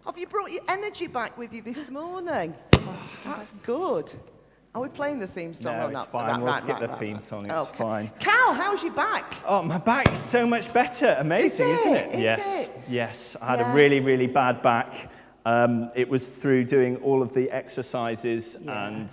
Have you brought your energy back with you this morning? That's good. Are we playing the theme song No, or not? it's fine. We'll skip the theme song. It's fine. Cal, how's your back? Oh, my back is so much better. Amazing, isn't it? Yes. I had a really, really bad back. It was through doing all of the exercises and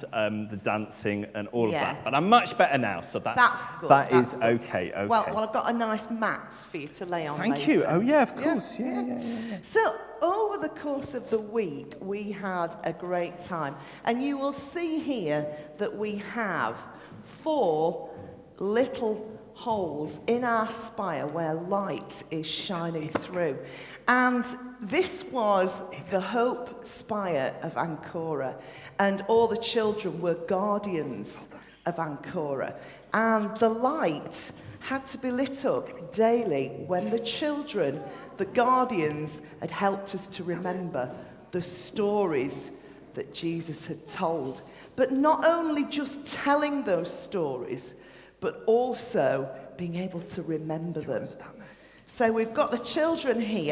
the dancing and all of that. But I'm much better now, so that's good. That is okay. Well, I've got a nice mat for you to lay on Thank later. you. Oh, yeah, of course. Yeah. So, over the course of the week, we had a great time. And you will see here that we have 4 little holes in our spire where light is shining through. And this was the Hope Spire of Ancora. And all the children were guardians of Ancora. And the light had to be lit up daily when the children, the guardians, had helped us to remember the stories that Jesus had told. But not only just telling those stories, but also being able to remember them. So we've got the children we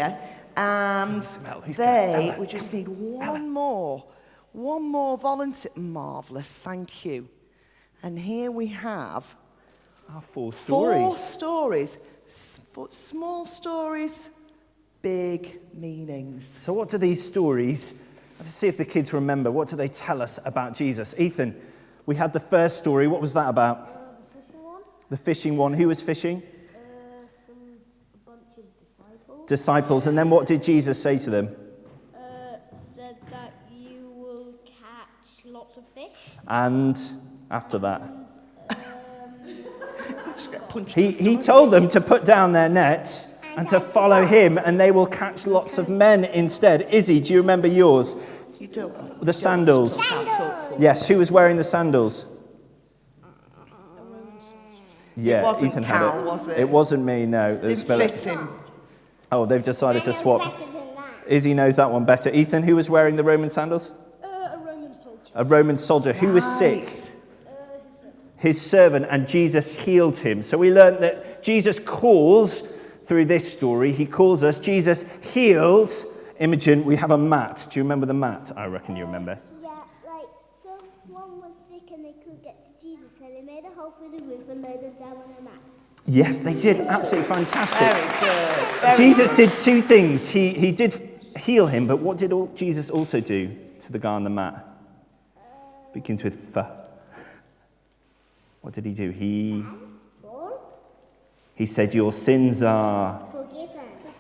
just need one more volunteer. Marvellous, thank you. And here we have our 4 stories. 4 stories, small stories, big meanings. So what do these stories, let's see if the kids remember, what do they tell us about Jesus? Ethan, we had the first story. What was that about? The fishing one. The fishing one. Who was fishing? A bunch of disciples. Disciples. And then what did Jesus say to them? Said that you will catch lots of fish. And after that? He told them to put down their nets and to follow him, and they will catch lots of men instead. Izzy, do you remember yours? You don't. The sandals. Yes, who was wearing the sandals? Yeah, it wasn't Ethan Cal, had it. Was it? It wasn't me, no. Didn't fit him. Oh, they've decided to swap. Izzy knows that one better. Ethan, who was wearing the Roman sandals? A Roman soldier. A Roman soldier. Who was sick? His servant, and Jesus healed him. So we learned that Jesus calls through this story. He calls us. Jesus heals. Imogen, we have a mat. Do you remember the mat? I reckon you remember. Yeah, someone was sick and they couldn't get to Jesus, so they made a hole through the roof and laid them down on a mat. Yes, they did. Absolutely fantastic. Very good. Jesus did 2 things. He did heal him, but what did Jesus also do to the guy on the mat? Begins with F. What did he do? He said, your sins are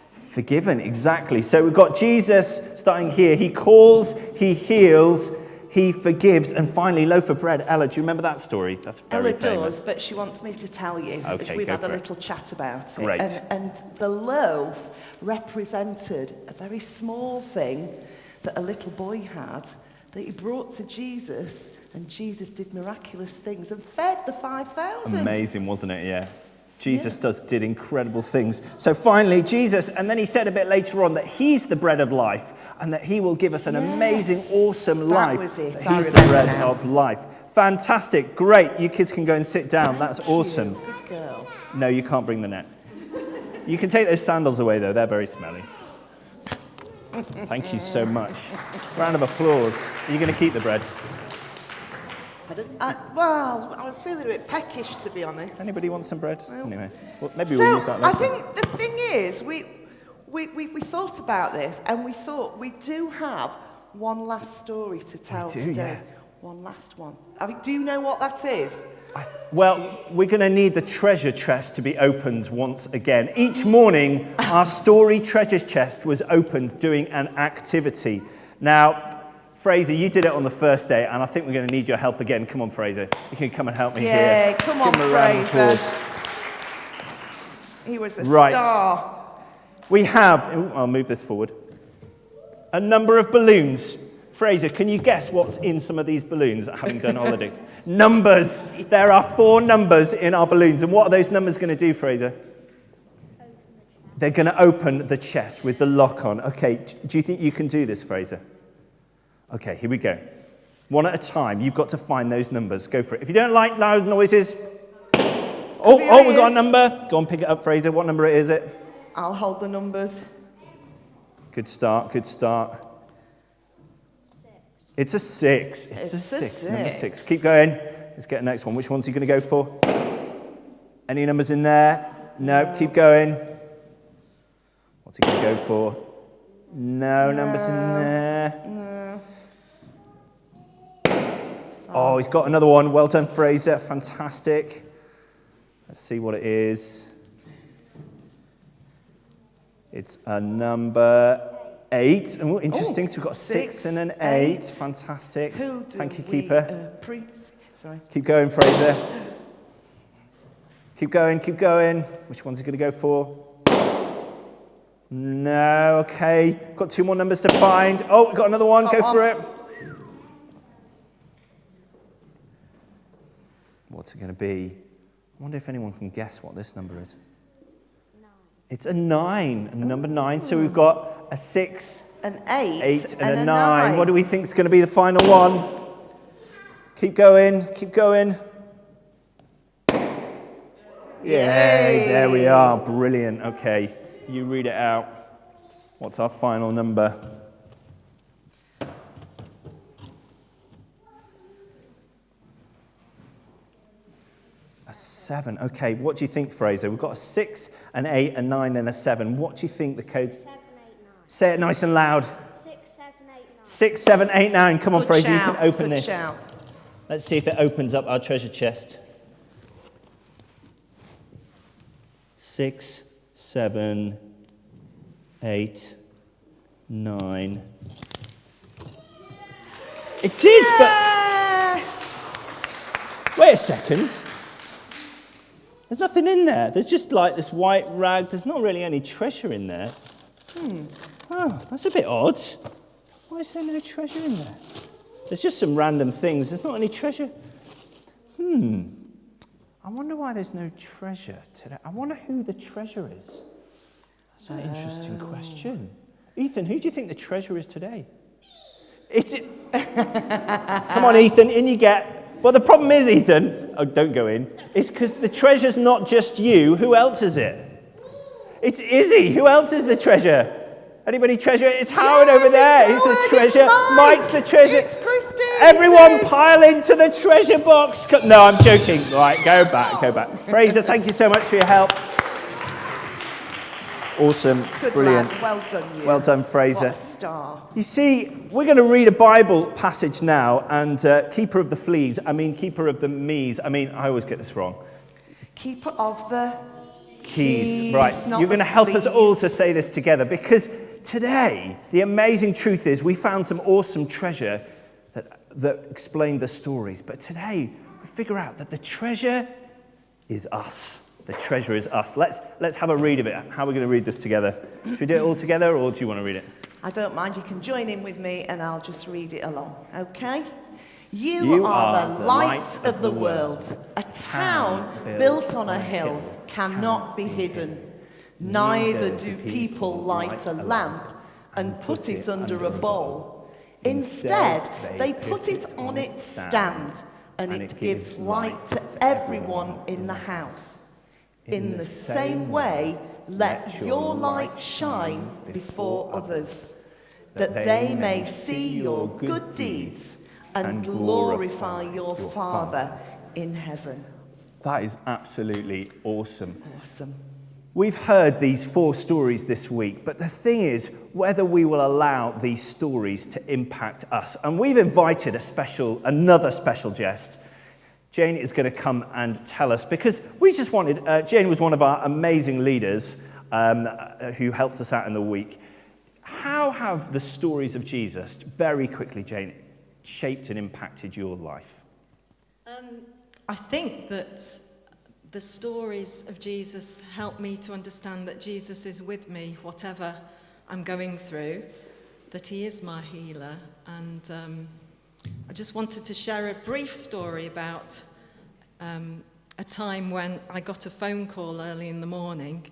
forgiven. Exactly. So we've got Jesus starting here. He calls, he heals, he forgives, and finally, loaf of bread. Ella, do you remember that story? That's very famous. Ella does, but she wants me to tell you. Okay, we've go had for a it. little chat about it. Great. And the loaf represented a very small thing that a little boy had that he brought to Jesus, and Jesus did miraculous things and fed the 5,000. Amazing, wasn't it? Yeah. Jesus did incredible things. So finally, Jesus, and then he said a bit later on that he's the bread of life and that he will give us an amazing, awesome life. That was it. That he's the bread of life. Fantastic. Great. You kids can go and sit down. That's awesome. Good girl. No, you can't bring the net. You can take those sandals away, though. They're very smelly. Thank you so much. Round of applause. Are you going to keep the bread? I was feeling a bit peckish, to be honest. Anybody want some bread? Anyway, well, maybe we'll use that later. I think the thing is, we thought about this, and we thought we do have one last story to tell today. Yeah. One last one. Do you know what that is? Well, we're going to need the treasure chest to be opened once again. Each morning, our story treasure chest was opened doing an activity. Now, Fraser, you did it on the first day, and I think we're going to need your help again. Come on, Fraser. You can come and help me here. Yeah, come on, give him a round of applause. Fraser. He was a star. We have, I'll move this forward, a number of balloons. Fraser, can you guess what's in some of these balloons, having done holiday? Numbers. There are 4 numbers in our balloons. And what are those numbers going to do, Fraser? They're going to open the chest with the lock on. Okay, do you think you can do this, Fraser? Okay, here we go. One at a time. You've got to find those numbers. Go for it. If you don't like loud noises... Oh, we've got a number. Go on, pick it up, Fraser. What number is it? I'll hold the numbers. Good start, good start. It's a 6. It's a It's a 6. Number 6. six. Keep going. Let's get the next one. Which one's he going to go for? Any numbers in there? No. Keep going. What's he going to go for? No numbers in there. No. Oh, he's got another one. Well done, Fraser. Fantastic. Let's see what it is. It's a number 8. Oh, interesting. So we've got a 6 and an 8. Fantastic. Thank you, keeper. Sorry. Keep going, Fraser. Keep going, keep going. Which one's he going to go for? No, okay. Got 2 more numbers to find. Oh, we've got another one. Go for it. What's it going to be? I wonder if anyone can guess what this number is. 9. It's a 9, number 9. So we've got a 6, An 8, 8 and a 9. What do we think is going to be the final one? Keep going, keep going. Yay, there we are. Brilliant. Okay, you read it out. What's our final number? A 7. Okay, what do you think, Fraser? We've got a 6, an 8, a 9 and a 7. What do you think the code? 7, 8, 9. Say it nice and loud. 6, 7, 8, 9. 6, 7, 8, 9. Come on, Good Fraser, shout, you can open good this. shout. Let's see if it opens up our treasure chest. 6, 7, 8, 9. It did, Yes! but wait a second. There's nothing in there. There's just like this white rag. There's not really any treasure in there. Oh, that's a bit odd. Why is there no treasure in there? There's just some random things. There's not any treasure. I wonder why there's no treasure today. I wonder who the treasure is. That's an interesting question. Ethan, who do you think the treasure is today? Come on, Ethan, in you get. Well, the problem is, Ethan, oh, don't go in, it's because the treasure's not just you. Who else is it? It's Izzy. Who else is the treasure? Anybody treasure? It's Howard over there. He's the treasure. Mike's the treasure. It's Christy. Everyone pile into the treasure box. No, I'm joking. Right, go back, go back. Fraser, thank you so much for your help. Awesome, Good brilliant. lad. Well done, you. Well done, Fraser. What a star. You see, we're going to read a Bible passage now, and keeper of the fleas, keeper of the me's, I always get this wrong. Keeper of the Keys. Right, not you're going to the help us fleas. all to say this together, because today, the amazing truth is we found some awesome treasure that explained the stories, but today we figure out that the treasure is us. The treasure is us. Let's have a read of it. How are we going to read this together? Should we do it all together, or do you want to read it? I don't mind. You can join in with me and I'll just read it along. Okay? You are the light of the world. A town built on a hill cannot be hidden. Neither do people light a lamp and put it under a bowl. Instead, they put it on its stand, and it gives light to everyone in the house. In the same way, let your light shine before others, that they may see your good deeds and glorify your Father in heaven. That is absolutely awesome. Awesome. We've heard these 4 stories this week, but the thing is whether we will allow these stories to impact us. And we've invited another special guest. Jane is going to come and tell us, because we just wanted, Jane was one of our amazing leaders who helped us out in the week. How have the stories of Jesus, very quickly, Jane, shaped and impacted your life? I think that the stories of Jesus help me to understand that Jesus is with me, whatever I'm going through, that he is my healer. And I just wanted to share a brief story about a time when I got a phone call early in the morning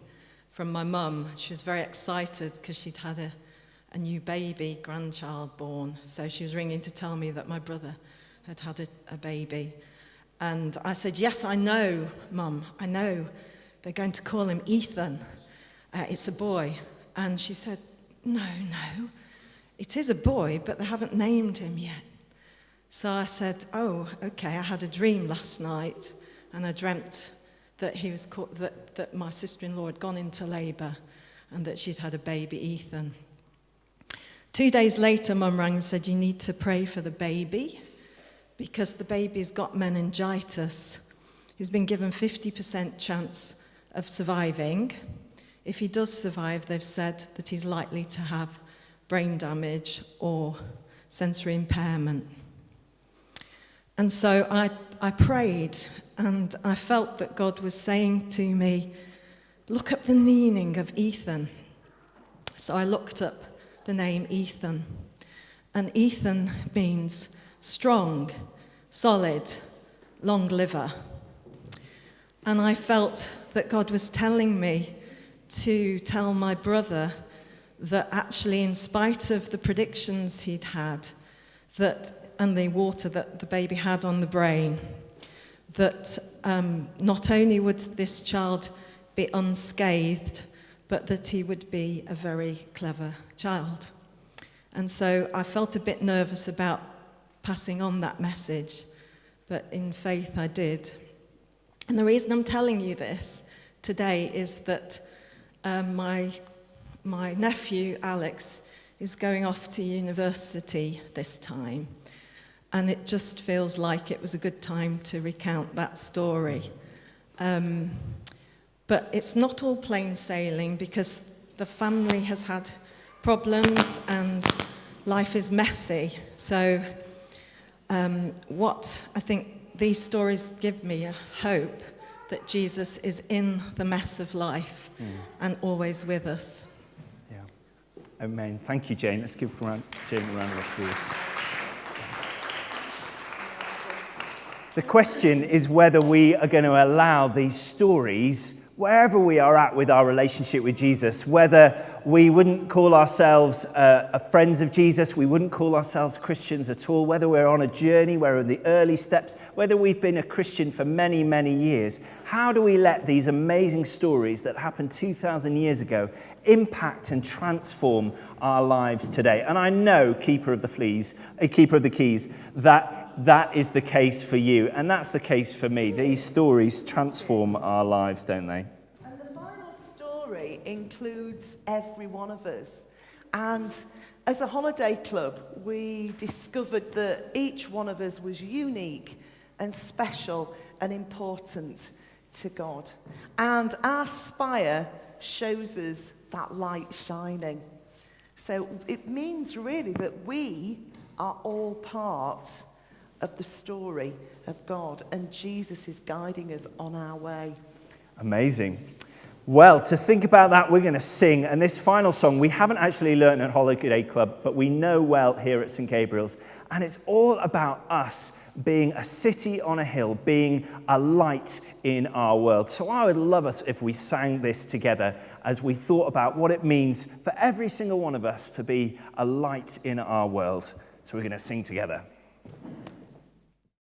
from my mum. She was very excited because she'd had a new baby, grandchild born. So she was ringing to tell me that my brother had had a baby. And I said, yes, I know, Mum, I know. They're going to call him Ethan. It's a boy. And she said, no, it is a boy, but they haven't named him yet. So I said, oh, okay, I had a dream last night, and I dreamt that that my sister-in-law had gone into labour and that she'd had a baby, Ethan. 2 days later, Mum rang and said, you need to pray for the baby because the baby's got meningitis. He's been given 50% chance of surviving. If he does survive, they've said that he's likely to have brain damage or sensory impairment. And so I prayed, and I felt that God was saying to me, look up the meaning of Ethan. So I looked up the name Ethan. And Ethan means strong, solid, long liver. And I felt that God was telling me to tell my brother that actually, in spite of the predictions he'd had, and the water that the baby had on the brain, that not only would this child be unscathed, but that he would be a very clever child. And so I felt a bit nervous about passing on that message, but in faith I did. And the reason I'm telling you this today is that my nephew Alex is going off to university this time, and it just feels like it was a good time to recount that story. But it's not all plain sailing because the family has had problems and life is messy. So what I think these stories give me a hope that Jesus is in the mess of life and always with us. Yeah. Amen. Thank you, Jane. Let's give Jane a round of applause. The question is whether we are going to allow these stories, wherever we are at with our relationship with Jesus, whether we wouldn't call ourselves friends of Jesus, we wouldn't call ourselves Christians at all, whether we're on a journey, we're in the early steps, whether we've been a Christian for many, many years, how do we let these amazing stories that happened 2,000 years ago impact and transform our lives today? And I know, Keeper of the Keys, that is the case for you, and that's the case for me. These stories transform our lives, don't they? And the final story includes every one of us. And as a holiday club, we discovered that each one of us was unique and special and important to God. And our spire shows us that light shining. So it means really that we are all part of the story of God, and Jesus is guiding us on our way. Amazing. Well, to think about that, we're going to sing, and this final song we haven't actually learned at Holiday Club, but we know well here at St. Gabriel's, and it's all about us being a city on a hill, being a light in our world. So I would love us if we sang this together as we thought about what it means for every single one of us to be a light in our world. So we're going to sing together.